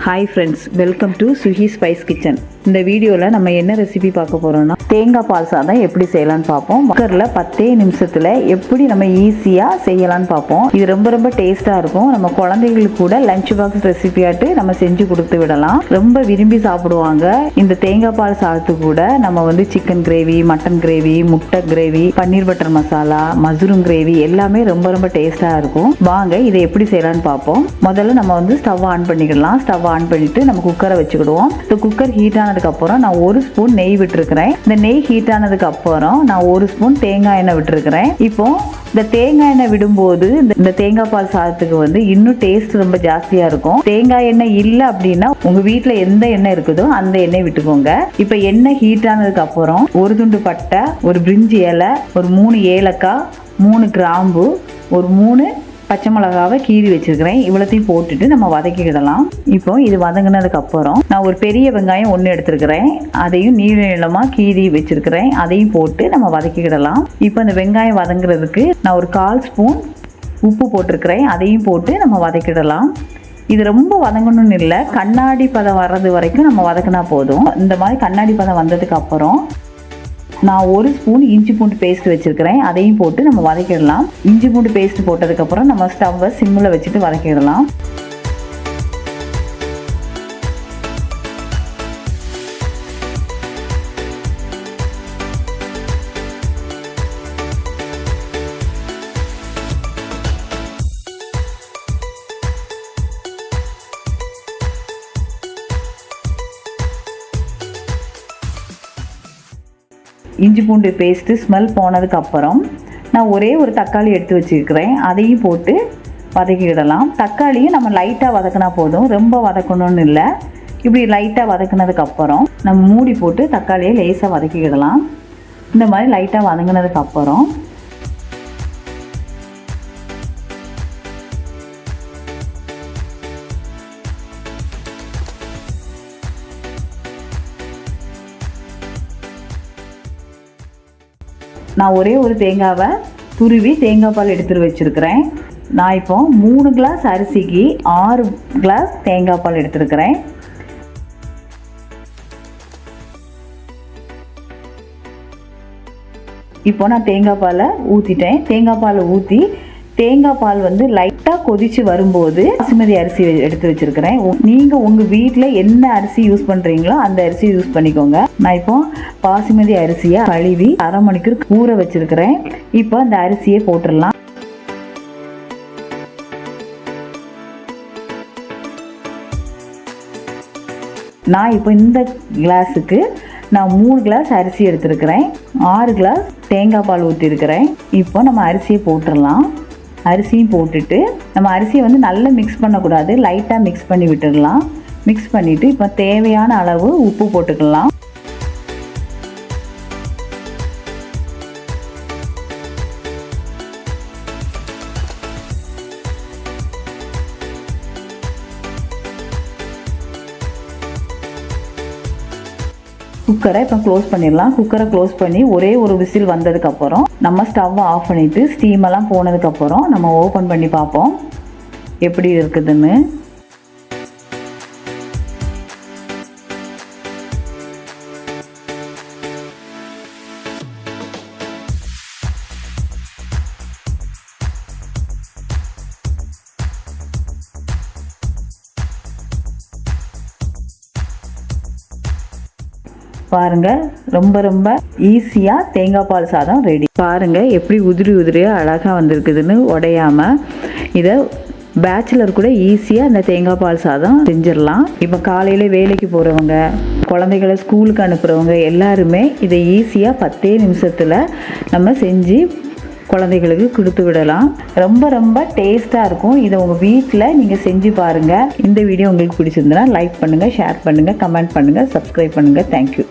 Hi friends, welcome to Suhi spice kitchen. இந்த வீடியோவில் நம்ம என்ன ரெசிபி பார்க்க போகிறோம்னா தேங்காய் பால் சாதம் எப்படி செய்யலான்னு பார்ப்போம். குக்கரில் 10 நிமிஷத்தில் எப்படி நம்ம ஈஸியாக செய்யலான்னு பார்ப்போம். இது ரொம்ப ரொம்ப டேஸ்ட்டாக இருக்கும். நம்ம குழந்தைங்களுக்கு கூட லஞ்ச் பாக்ஸ் ரெசிபியாட்டு நம்ம செஞ்சு கொடுத்து விடலாம். ரொம்ப விரும்பி சாப்பிடுவாங்க. இந்த தேங்காய் பால் சாதத்துக்கு கூட நம்ம சிக்கன் கிரேவி, மட்டன் கிரேவி, முட்டை கிரேவி, பன்னீர் பட்டர் மசாலா, மஷ்ரூம் கிரேவி எல்லாமே ரொம்ப ரொம்ப டேஸ்ட்டாக இருக்கும். வாங்க இதை எப்படி செய்யலான்னு பார்ப்போம். முதல்ல நம்ம ஸ்டவ் ஆன் பண்ணிக்கலாம். ஸ்டவ் ஆன் பண்ணிட்டு நம்ம குக்கரை வச்சுக்கிடுவோம். இந்த குக்கர் ஹீட் ஆனதுக்கு அப்புறம் நான் 1 ஸ்பூன் நெய் விட்டுருக்கிறேன். இந்த நெய் ஹீட் ஆனதுக்கு அப்புறம் நான் 1 ஸ்பூன் தேங்காய் எண்ணெய் விட்டுருக்கிறேன். இப்போ இந்த தேங்காய் எண்ணெய் விடும்போது இந்த தேங்காய் பால் சாதத்துக்கு இன்னும் டேஸ்ட் ரொம்ப ஜாஸ்தியா இருக்கும். தேங்காய் எண்ணெய் இல்லை அப்படின்னா உங்க வீட்டுல எந்த எண்ணெய் இருக்குதோ அந்த எண்ணெய் விட்டுக்கோங்க. இப்போ எண்ணெய் ஹீட் ஆனதுக்கு அப்புறம் 1 துண்டு பட்டை, 1 பிரிஞ்சி இலை, ஒரு 3 ஏலக்காய், 3 கிராம்பு, ஒரு 3 பச்சை மிளகாவை கீறி வச்சிருக்கிறேன். இவ்வளோத்தையும் போட்டுட்டு நம்ம வதக்கிக்கிடலாம். இப்போ இது வதங்கினதுக்கு அப்புறம் நான் ஒரு பெரிய வெங்காயம் 1 எடுத்துருக்கிறேன். அதையும் நீள நீளமாக கீறி வச்சிருக்கிறேன். அதையும் போட்டு நம்ம வதக்கிக்கிடலாம். இப்போ இந்த வெங்காயம் வதங்குறதுக்கு நான் ஒரு 1/4 ஸ்பூன் உப்பு போட்டிருக்கிறேன். அதையும் போட்டு நம்ம வதக்கிடலாம். இது ரொம்ப வதங்கணும்னு இல்லை, கண்ணாடி பதம் வர்றது வரைக்கும் நம்ம வதக்கினா போதும். இந்த மாதிரி கண்ணாடி பதம் வந்ததுக்கு அப்புறம் நான் 1 ஸ்பூன் இஞ்சி பூண்டு பேஸ்ட் வச்சுருக்கிறேன். அதையும் போட்டு நம்ம வதக்கிடலாம். இஞ்சி பூண்டு பேஸ்ட் போட்டதுக்கப்புறம் நம்ம ஸ்டவ்வை சிம்மில் வச்சுட்டு வதக்கிடலாம். இஞ்சி பூண்டு பேஸ்ட்டு ஸ்மெல் போனதுக்கு அப்புறம் நான் ஒரே ஒரு தக்காளி எடுத்து வச்சுருக்கிறேன். அதையும் போட்டு வதக்கிடலாம். தக்காளியும் நம்ம லைட்டாக வதக்கினா போதும், ரொம்ப வதக்கணும்னு இல்லை. இப்படி லைட்டாக வதக்கினதுக்கப்புறம் நம்ம மூடி போட்டு தக்காளியை லேசாக வதக்கிக்கிடலாம். இந்த மாதிரி லைட்டாக வதங்கினதுக்கப்புறம் நான் ஒரே ஒரு தேங்காவை துருவி தேங்காய் பால் எடுத்துட்டு வச்சுருக்கிறேன். நான் இப்போ 3 கிளாஸ் அரிசிக்கு 6 கிளாஸ் தேங்காய் பால் எடுத்துருக்கிறேன். இப்போ நான் தேங்காய் பாலை ஊற்றிட்டேன். தேங்காய் பாலை ஊற்றி தேங்காய் பால் லைட்டாக கொதித்து வரும்போது பாசுமதி அரிசி எடுத்து வச்சுருக்கிறேன். நீங்கள் உங்கள் வீட்டில் என்ன அரிசி யூஸ் பண்ணுறீங்களோ அந்த அரிசி யூஸ் பண்ணிக்கோங்க. நான் இப்போ பாசுமதி அரிசியை கழுவி 1/2 மணிக்கூர் ஊற வச்சுருக்கிறேன். இப்போ அந்த அரிசியை போட்டுடலாம். நான் இப்போ இந்த கிளாஸுக்கு நான் 3 கிளாஸ் அரிசி எடுத்துருக்கிறேன். 6 கிளாஸ் தேங்காய் பால் ஊற்றிருக்கிறேன். இப்போ நம்ம அரிசியை போட்டுடலாம். அரிசியும் போட்டுட்டு நம்ம அரிசியை நல்லா மிக்ஸ் பண்ணக்கூடாது, லைட்டாக மிக்ஸ் பண்ணி விட்டுடலாம். மிக்ஸ் பண்ணிவிட்டு இப்போ தேவையான அளவு உப்பு போட்டுக்கலாம். குக்கரை இப்போ க்ளோஸ் பண்ணிடலாம். குக்கரை க்ளோஸ் பண்ணி ஒரே ஒரு விசில் வந்ததுக்கப்புறம் நம்ம ஸ்டவ்வை ஆஃப் பண்ணிவிட்டு ஸ்டீமெல்லாம் போனதுக்கப்புறம் நம்ம ஓப்பன் பண்ணி பார்ப்போம் எப்படி இருக்குதுன்னு. பாருங்க, ரொம்ப ரொம்ப ஈஸியாக தேங்காய் பால் சாதம் ரெடி. பாருங்க எப்படி உதிரி உதிரியாக அழகாக வந்திருக்குதுன்னு, உடையாம. இதை பேச்சுலர் கூட ஈஸியாக இந்த தேங்காய் பால் சாதம் செஞ்சிடலாம். இப்போ காலையில் வேலைக்கு போகிறவங்க, குழந்தைகளை ஸ்கூலுக்கு அனுப்புகிறவங்க எல்லாருமே இதை ஈஸியாக 10 நிமிஷத்தில் நம்ம செஞ்சு குழந்தைகளுக்கு கொடுத்து விடலாம். ரொம்ப ரொம்ப டேஸ்ட்டாக இருக்கும். இதை உங்கள் வீட்டில் நீங்கள் செஞ்சு பாருங்கள். இந்த வீடியோ உங்களுக்கு பிடிச்சிருந்ததுன்னா லைக் பண்ணுங்கள், ஷேர் பண்ணுங்கள், கமெண்ட் பண்ணுங்கள், சப்ஸ்கிரைப் பண்ணுங்கள். தேங்க்யூ.